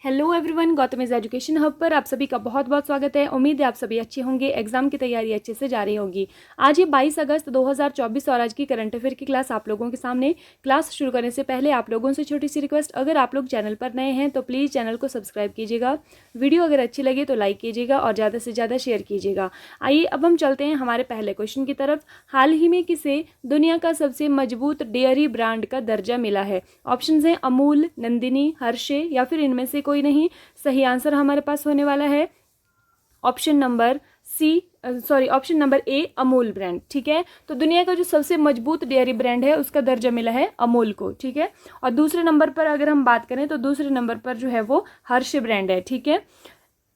Hello everyone, Gautam is education hub पर आप सभी का बहुत बहुत स्वागत है। उम्मीद है आप सभी अच्छे होंगे, एग्जाम की तैयारी अच्छे से जारी होगी। आज ये 22 अगस्त 2024 और आज की करंट अफेयर की क्लास आप लोगों के सामने। क्लास शुरू करने से पहले आप लोगों से छोटी सी रिक्वेस्ट, अगर आप लोग चैनल पर नए हैं तो प्लीज़ चैनल को सब्सक्राइब कीजिएगा। वीडियो अगर अच्छी लगे तो लाइक कीजिएगा और ज़्यादा से ज़्यादा शेयर कीजिएगा। आइए अब हम चलते हैं हमारे पहले क्वेश्चन की तरफ। हाल ही में किसे दुनिया का सबसे मजबूत डेयरी ब्रांड का दर्जा मिला है? ऑप्शन हैं अमूल, नंदिनी, हर्षे या फिर इनमें से कोई नहीं। सही आंसर हमारे पास होने वाला है option number A, Amul brand. ठीक है, तो दुनिया का जो सबसे मजबूत डेयरी ब्रांड है उसका दर्जा मिला है अमूल को। ठीक है, और दूसरे नंबर पर अगर हम बात करें तो दूसरे नंबर पर जो है वो हर्षे ब्रांड है। ठीक है,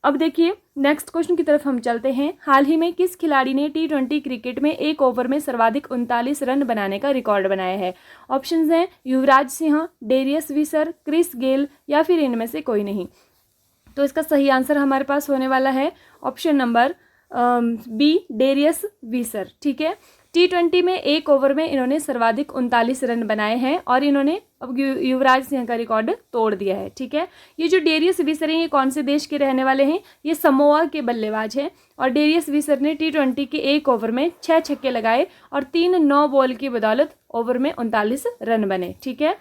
अब देखिए नेक्स्ट क्वेश्चन की तरफ हम चलते हैं। हाल ही में किस खिलाड़ी ने T20 क्रिकेट में एक ओवर में सर्वाधिक 39 रन बनाने का रिकॉर्ड बनाया है? ऑप्शंस हैं Yuvraj Singh, Darius वीसर, Chris Gayle या फिर इनमें से कोई नहीं। तो इसका सही आंसर हमारे पास होने वाला है ऑप्शन नंबर बी, डेरियस वीसर। ठीक है, T20 में एक ओवर में इन्होंने सर्वाधिक 39 रन बनाए हैं और इन्होंने अब युवराज सिंह का रिकॉर्ड तोड़ दिया है। ठीक है, ये जो डेरियस वीसर हैं ये कौन से देश के रहने वाले हैं? ये समोआ के बल्लेबाज हैं और डेरियस वीसर ने T20 के एक ओवर में 6 छक्के लगाए और 3 9 बॉल की बदौलत ओवर में 39 रन बने। ठीक है,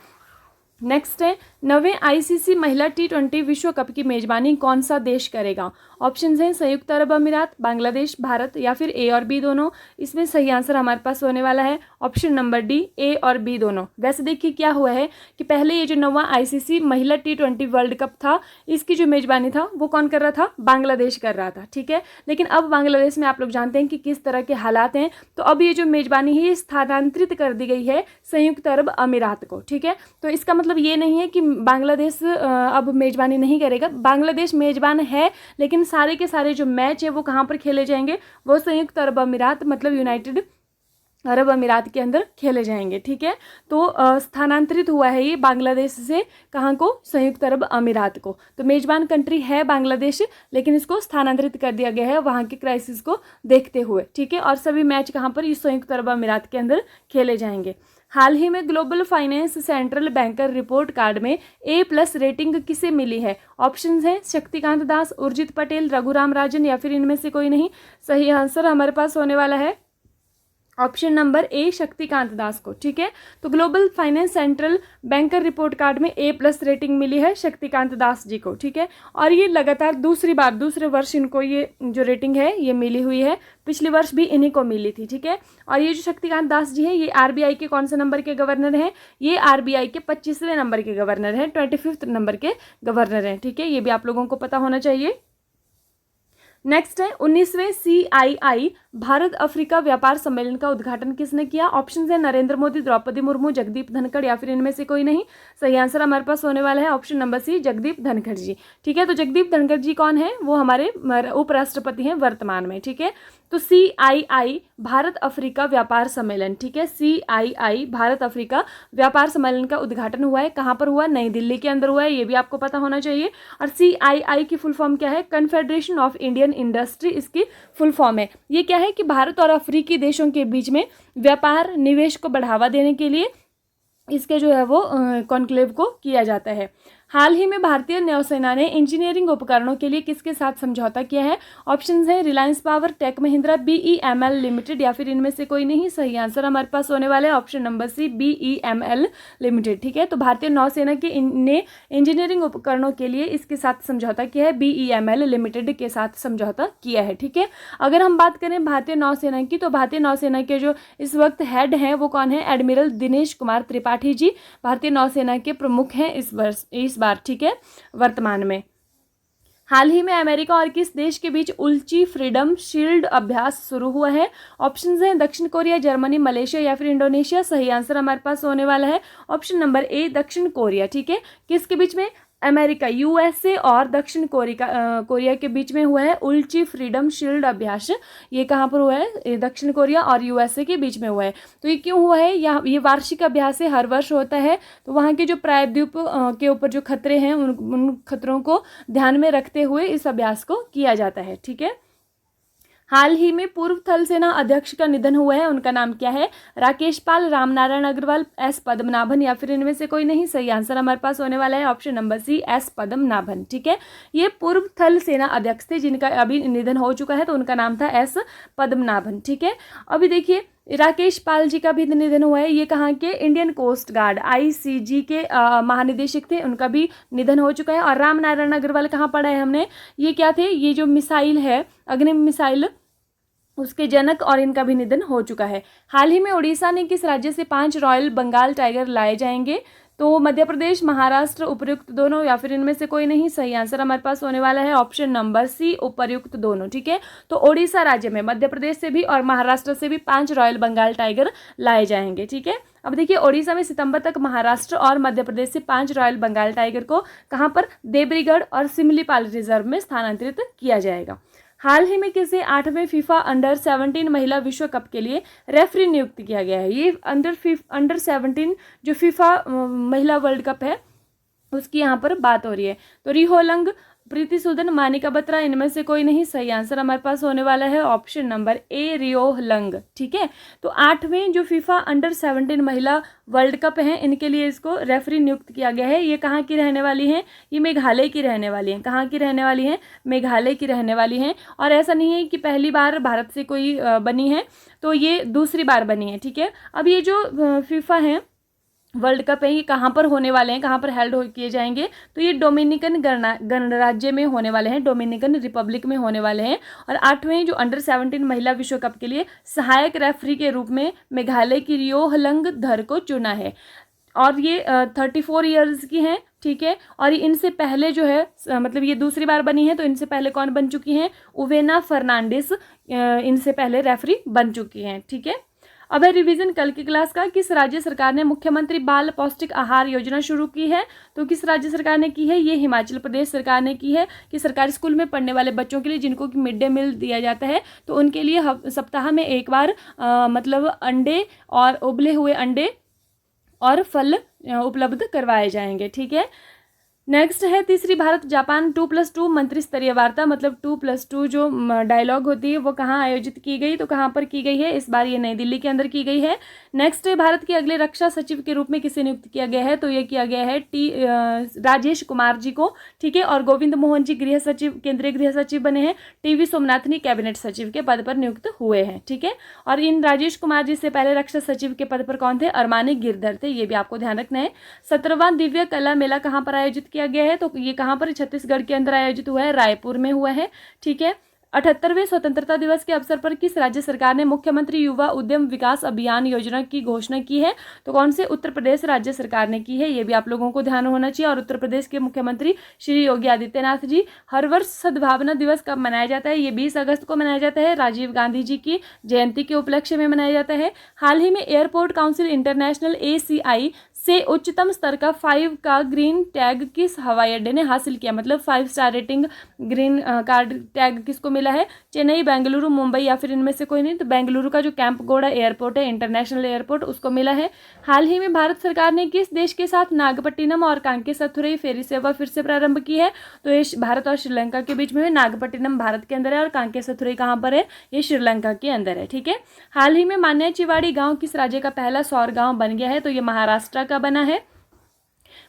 नेक्स्ट है 9वें आईसीसी महिला T20 विश्व कप की मेजबानी कौन सा देश करेगा? ऑप्शंस हैं संयुक्त अरब अमीरात, बांग्लादेश, भारत या फिर ए और बी दोनों। इसमें सही आंसर हमारे पास होने वाला है ऑप्शन नंबर डी, ए और बी दोनों। वैसे देखिए क्या हुआ है कि पहले ये जो 9वां आईसीसी महिला T20 वर्ल्ड कप था इसकी जो मेजबानी था वो कौन कर रहा था? बांग्लादेश कर रहा था। ठीक है, लेकिन अब बांग्लादेश में आप लोग जानते हैं कि किस तरह के हालात हैं, तो अब ये जो मेजबानी है ये स्थानांतरित कर दी गई है संयुक्त अरब अमीरात को। ठीक है, तो इसका मतलब ये नहीं है कि बांग्लादेश अब मेजबानी नहीं करेगा। बांग्लादेश मेजबान है लेकिन सारे के सारे जो मैच है वो कहाँ पर खेले जाएंगे? वो संयुक्त अरब अमीरात मतलब यूनाइटेड अरब अमीरात के अंदर खेले जाएंगे। ठीक है, तो स्थानांतरित हुआ है ये बांग्लादेश से कहाँ को? संयुक्त अरब अमीरात को। तो मेजबान कंट्री है बांग्लादेश लेकिन इसको स्थानांतरित कर दिया गया है वहाँ के क्राइसिस को देखते हुए। ठीक है, और सभी मैच कहाँ पर? इस संयुक्त अरब अमीरात के अंदर खेले जाएंगे। हाल ही में global finance central banker report card में A+ रेटिंग किसे मिली है? ऑप्शंस हैं शक्तिकांत दास, उर्जित पटेल, रघुराम राजन या फिर इनमें से कोई नहीं। सही आंसर हमारे पास होने वाला है option number A, Shaktikanta Das को। ठीक है, तो global finance central banker report card में A+ रेटिंग मिली है शक्तिकांत दास जी को। ठीक है, और ये लगातार दूसरे वर्ष इनको ये जो रेटिंग है ये मिली हुई है। पिछले वर्ष भी इन्हीं को मिली थी। ठीक है, और ये जो शक्तिकांत दास जी हैं ये RBI के कौन से नंबर के गवर्नर हैं? ये RBI के 25वें नंबर के गवर्नर हैं, 25th नंबर के गवर्नर हैं। ठीक है, ये भी आप लोगों को पता होना चाहिए। नेक्स्ट है 19वें CII भारत अफ्रीका व्यापार सम्मेलन का उद्घाटन किसने किया? ऑप्शन है नरेंद्र मोदी, द्रौपदी मुर्मू, जगदीप धनखड़ या फिर इनमें से कोई नहीं। सही आंसर हमारे पास होने वाला है option number C, Jagdeep Dhankhar ji. ठीक है, तो जगदीप धनखड़ जी कौन है? वो हमारे उपराष्ट्रपति हैं वर्तमान में। ठीक है, तो CII भारत अफ्रीका व्यापार सम्मेलन। ठीक है, CII भारत अफ्रीका व्यापार सम्मेलन का उद्घाटन हुआ है। कहाँ पर हुआ? नई दिल्ली के अंदर हुआ है, ये भी आपको पता होना चाहिए। और CII की फुल फॉर्म क्या है? कन्फेडरेशन ऑफ इंडियन इंडस्ट्री इसकी फुल फॉर्म है। ये क्या है कि भारत और अफ्रीकी देशों के बीच में व्यापार निवेश को बढ़ावा देने के लिए इसके जो है वो कॉन्क्लेव को किया जाता है। हाल ही में भारतीय नौसेना ने इंजीनियरिंग उपकरणों के लिए किसके साथ समझौता किया है? ऑप्शंस हैं Reliance power, Tech Mahindra, BEML limited या फिर इनमें से कोई नहीं। सही आंसर हमारे पास होने वाला है option number C, BEML limited. ठीक है, तो भारतीय नौसेना के ने इंजीनियरिंग उपकरणों के लिए इसके साथ समझौता किया है, BEML लिमिटेड के साथ समझौता किया है। ठीक है, अगर हम बात करें भारतीय नौसेना की तो भारतीय नौसेना के जो इस वक्त हेड हैं वो कौन है? एडमिरल दिनेश कुमार त्रिपाठी जी भारतीय नौसेना के प्रमुख हैं इस बार। ठीक है, वर्तमान में। हाल ही में अमेरिका और किस देश के बीच उल्ची फ्रीडम शील्ड अभ्यास शुरू हुआ है? ऑप्शंस हैं दक्षिण कोरिया, जर्मनी, मलेशिया या फिर इंडोनेशिया। सही आंसर हमारे पास होने वाला है ऑप्शन नंबर ए, दक्षिण कोरिया। ठीक है, किसके बीच में? अमेरिका, USA और दक्षिण कोरिया के बीच में हुआ है उल्ची फ्रीडम शील्ड अभ्यास। ये कहाँ पर हुआ है? दक्षिण कोरिया और USA के बीच में हुआ है। तो ये क्यों हुआ है? ये वार्षिक अभ्यास है, हर वर्ष होता है। तो वहाँ के जो प्रायद्वीप के ऊपर जो खतरे हैं उन खतरों को ध्यान में रखते हुए इस अभ्यास को किया जाता है। ठीक है, हाल ही में पूर्व थल सेना अध्यक्ष का निधन हुआ है, उनका नाम क्या है? राकेश पाल, रामनारायण अग्रवाल, एस पद्मनाभन या फिर इनमें से कोई नहीं। सही आंसर हमारे पास होने वाला है option number C, S Padmanabhan. ठीक है, ये पूर्व थल सेना अध्यक्ष थे जिनका अभी निधन हो चुका है, तो उनका नाम था एस पद्मनाभन। ठीक है, अभी देखिए राकेश पाल जी का भी निधन हुआ है। ये कहाँ के? इंडियन कोस्ट गार्ड ICG के महानिदेशक थे, उनका भी निधन हो चुका है। और रामनारायण अग्रवाल कहाँ पढ़ा है हमने? ये क्या थे? ये जो मिसाइल है, अग्नि मिसाइल, उसके जनक, और इनका भी निधन हो चुका है। हाल ही में उड़ीसा ने किस राज्य से 5 रॉयल बंगाल टाइगर लाए जाएंगे? तो मध्य प्रदेश, महाराष्ट्र, उपर्युक्त दोनों या फिर इनमें से कोई नहीं। सही आंसर हमारे पास होने वाला है ऑप्शन नंबर सी, उपर्युक्त दोनों। ठीक है, तो ओडिशा राज्य में मध्य प्रदेश से भी और महाराष्ट्र से भी 5 रॉयल बंगाल टाइगर लाए जाएंगे। ठीक है, अब देखिए ओडिशा में सितंबर तक महाराष्ट्र और मध्य प्रदेश से 5 रॉयल बंगाल टाइगर को कहाँ पर? देब्रीगढ़ और सिमलीपाल रिजर्व में स्थानांतरित किया जाएगा। हाल ही में किसे 8वें फीफा अंडर-17 महिला विश्व कप के लिए रेफरी नियुक्त किया गया है? ये अंडर-17 जो फीफा महिला वर्ल्ड कप है उसकी यहाँ पर बात हो रही है। तो रिहो लंग, प्रीति सूदन, मानिका बत्रा, इनमें से कोई नहीं। सही आंसर हमारे पास होने वाला है option number A, Rio lung. ठीक है, तो 8वें जो फीफा अंडर-17 महिला वर्ल्ड कप है इनके लिए इसको रेफरी नियुक्त किया गया है। ये कहाँ की रहने वाली हैं? ये मेघालय की रहने वाली हैं। कहाँ की रहने वाली हैं? मेघालय की रहने वाली हैं। और ऐसा नहीं है कि पहली बार भारत से कोई बनी है, तो ये दूसरी बार बनी है। ठीक है, अब ये जो फीफा है वर्ल्ड कप है, ये कहाँ पर होने वाले हैं, कहाँ पर हेल्ड किए जाएंगे? तो ये डोमिनिकन गणराज्य में होने वाले हैं, डोमिनिकन रिपब्लिक में होने वाले हैं। और 8वें जो अंडर-17 महिला विश्व कप के लिए सहायक रेफरी के रूप में मेघालय की रियो हलंग धर को चुना है। और ये 34 ईयर्स की हैं। ठीक है, और इनसे पहले जो है मतलब ये दूसरी बार बनी है, तो इनसे पहले कौन बन चुकी हैं? उवेना फर्नांडिस इनसे पहले रेफरी बन चुकी हैं। ठीक है, अब है रिवीजन कल की क्लास का। किस राज्य सरकार ने मुख्यमंत्री बाल पौष्टिक आहार योजना शुरू की है? तो किस राज्य सरकार ने की है? ये हिमाचल प्रदेश सरकार ने की है कि सरकारी स्कूल में पढ़ने वाले बच्चों के लिए जिनको कि मिड डे मील दिया जाता है, तो उनके लिए सप्ताह में एक बार मतलब अंडे और उबले हुए अंडे और फल उपलब्ध करवाए जाएंगे। ठीक है, नेक्स्ट है तीसरी भारत जापान 2+2 मंत्री स्तरीय वार्ता, मतलब 2+2 जो डायलॉग होती है वो कहाँ आयोजित की गई? तो कहाँ पर की गई है? इस बार ये नई दिल्ली के अंदर की गई है। नेक्स्ट है भारत के अगले रक्षा सचिव के रूप में किसे नियुक्त किया गया है? तो ये किया गया है राजेश कुमार जी को। ठीक है, और गोविंद मोहन जी गृह सचिव, केंद्रीय गृह सचिव बने हैं। TV सोमनाथनी कैबिनेट सचिव के पद पर नियुक्त हुए हैं। ठीक है, और इन राजेश कुमार जी से पहले रक्षा सचिव के पद पर कौन थे? अरमानी गिरधर थे, ये भी आपको ध्यान रखना है। 17वां दिव्य कला मेला कहाँ पर आयोजित किया गया है? तो ये कहाँ पर? छत्तीसगढ़ के अंदर आयोजित हुआ है, रायपुर में हुआ है। ठीक है, 78वें स्वतंत्रता दिवस के अवसर पर किस राज्य सरकार ने मुख्यमंत्री युवा उद्यम विकास अभियान योजना की घोषणा की है? तो कौन से? उत्तर प्रदेश राज्य सरकार ने की है, ये भी आप लोगों को ध्यान होना चाहिए। और उत्तर प्रदेश के मुख्यमंत्री श्री योगी आदित्यनाथ जी। हर वर्ष सद्भावना दिवस कब मनाया जाता है? ये 20 अगस्त को मनाया जाता है, राजीव गांधी जी की जयंती के उपलक्ष्य में मनाया जाता है। हाल ही में एयरपोर्ट काउंसिल इंटरनेशनल ACI से उच्चतम स्तर का 5 का ग्रीन टैग किस हवाई अड्डे ने हासिल किया? मतलब 5 star rating green card tag किसको मिला है? चेन्नई, बेंगलुरु, मुंबई या फिर इनमें से कोई नहीं। तो बेंगलुरु का जो कैंपगोड़ा एयरपोर्ट है, इंटरनेशनल एयरपोर्ट, उसको मिला है। हाल ही में भारत सरकार ने किस देश के साथ नागपट्टिनम और कांकेसथुरई फेरी सेवा फिर से प्रारंभ की है? तो ये भारत और श्रीलंका के बीच में। नागपट्टिनम भारत के अंदर है और कांकेसथुरई कहाँ पर है? ये श्रीलंका के अंदर है। ठीक है, हाल ही में मान्याचिवाड़ी गाँव किस राज्य का पहला सौर गाँव बन गया है? तो ये महाराष्ट्र का बना है।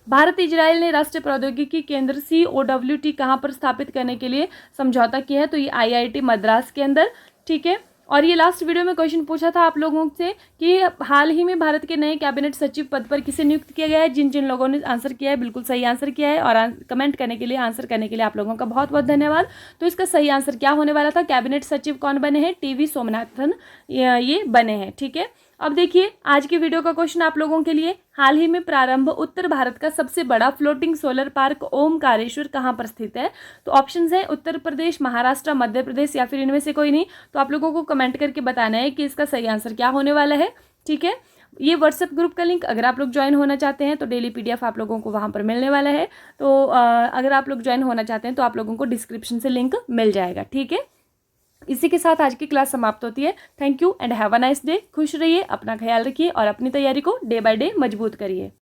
भारत इजराइल ने राष्ट्रीय प्रौद्योगिकी केंद्र COWT कहाँ पर स्थापित करने के लिए समझौता किया है? तो ये IIT मद्रास के अंदर। ठीक है, और ये लास्ट वीडियो में क्वेश्चन पूछा था आप लोगों से कि हाल ही में भारत के नए कैबिनेट सचिव पद पर किसे नियुक्त किया गया है? जिन जिन लोगों ने आंसर किया है बिल्कुल सही आंसर किया है, और कमेंट करने के लिए, आंसर करने के लिए आप लोगों का बहुत बहुत धन्यवाद। तो इसका सही आंसर क्या होने वाला था? कैबिनेट सचिव कौन बने हैं? TV सोमनाथन ये बने हैं। ठीक है, अब देखिए आज की वीडियो का क्वेश्चन आप लोगों के लिए, हाल ही में प्रारंभ उत्तर भारत का सबसे बड़ा फ्लोटिंग सोलर पार्क ओमकारेश्वर कहाँ पर स्थित है? तो ऑप्शंस हैं उत्तर प्रदेश, महाराष्ट्र, मध्य प्रदेश या फिर इनमें से कोई नहीं। तो आप लोगों को कमेंट करके बताना है कि इसका सही आंसर क्या होने वाला है। ठीक है, ये व्हाट्सएप ग्रुप का लिंक अगर आप लोग ज्वाइन होना चाहते हैं तो डेली PDF आप लोगों को वहाँ पर मिलने वाला है। तो अगर आप लोग ज्वाइन होना चाहते हैं तो आप लोगों को डिस्क्रिप्शन से लिंक मिल जाएगा। ठीक है, इसी के साथ आज की क्लास समाप्त होती है। Thank you and have a nice day. खुश रहिए, अपना ख्याल रखिए और अपनी तैयारी को डे बाय डे मजबूत करिए।